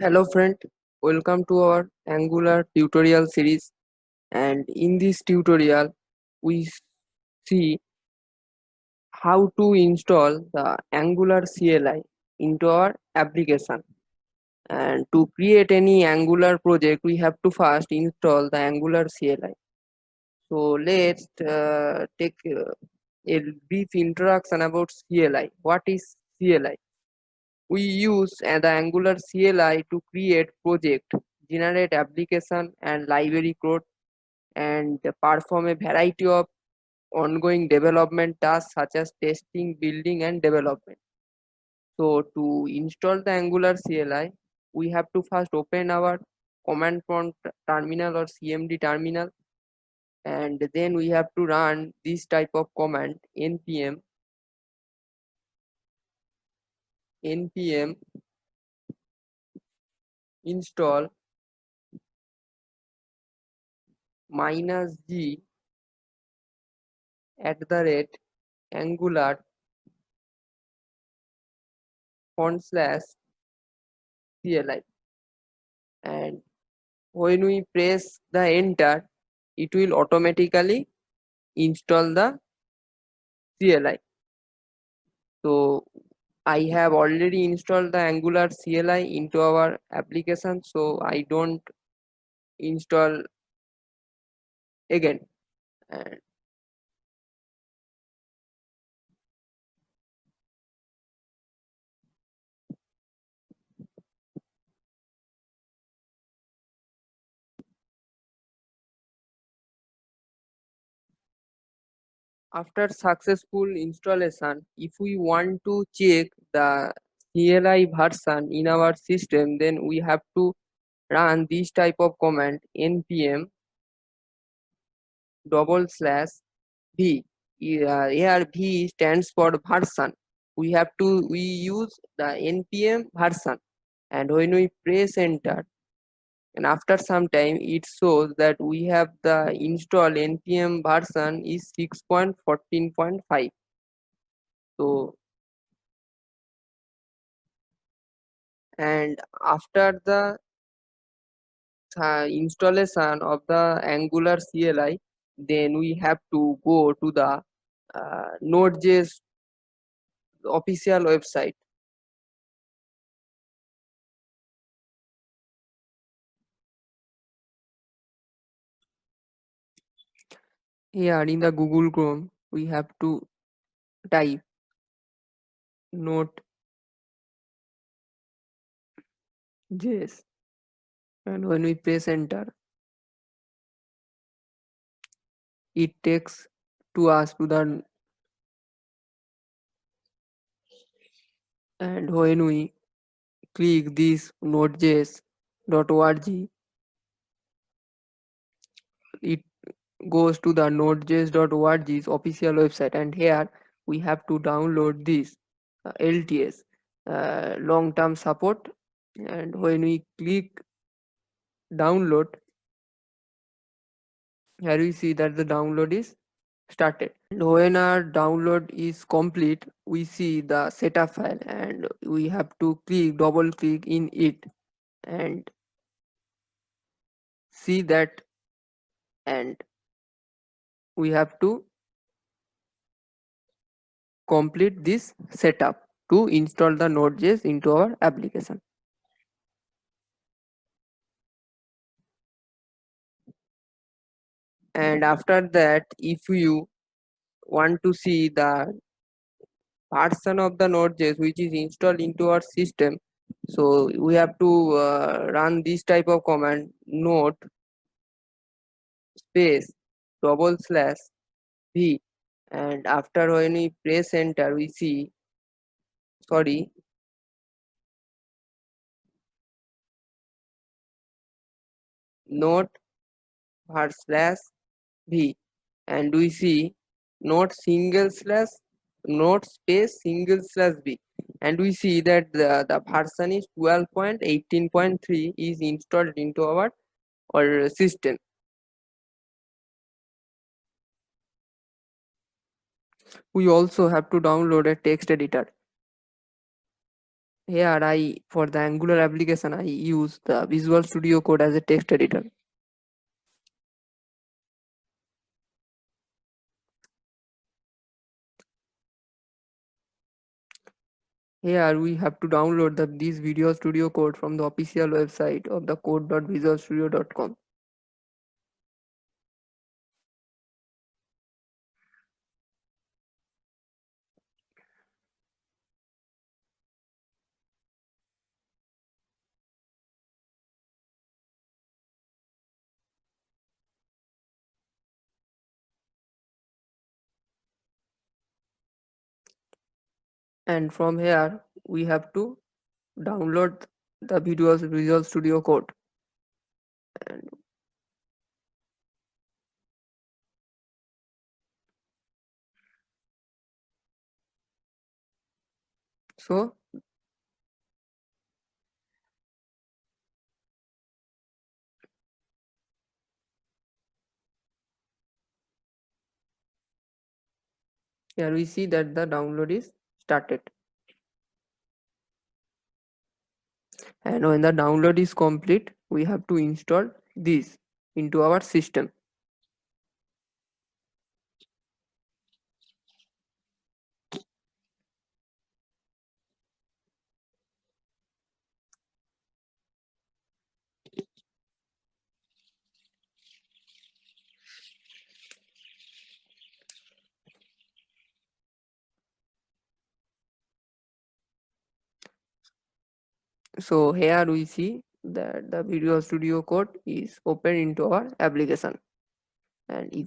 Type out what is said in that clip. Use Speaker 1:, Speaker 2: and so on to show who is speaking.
Speaker 1: Hello friend, welcome to our Angular tutorial series, and in this tutorial we see how to install the Angular CLI into our application. And to create any Angular project we have to first install the Angular CLI. So let's take a brief introduction about CLI. What is CLI? We use the Angular CLI to create project, generate application and library code, and perform a variety of ongoing development tasks such as testing, building and development. So to install the Angular CLI, we have to first open our command prompt terminal or CMD terminal, and then we have to run this type of command npm install -g @angular /CLI, and when we press the enter it will automatically install the CLI. So I have already installed the Angular CLI into our application, so I don't install again. And after successful installation, if we want to check the CLI version in our system, then we have to run this type of command npm /v. Here V stands for version. We use the npm version, and when we press enter, and after some time it shows that we have the install npm version is 6.14.5. So, and after the installation of the Angular CLI, then we have to go to the Node.js official website. Here in the Google Chrome, we have to type Node.js, and when we press enter, it takes to us to the, and when we click this nodejs.org, it goes to the nodejs.org's official website, and here we have to download this LTS, long term support, and when we click download, here we see that the download is started. And when our download is complete, we see the setup file, and we have to double click in it and see that, and we have to complete this setup to install the Node.js into our application. And after that, if you want to see the version of the Node.js which is installed into our system, so we have to run this type of command node space /v, and after when we press enter we see, sorry, node /v, and we see node node space /v, and we see that the version is 12.18.3 is installed into our system. We also have to download a text editor. Here for the Angular application, I use the Visual Studio Code as a text editor. Here we have to download this Visual Studio Code from the official website of the code.visualstudio.com. And from here we have to download the Visual Studio Code. And so here we see that the download is started. And when the download is complete, we have to install this into our system. So here we see that the Visual Studio Code is open into our application. And if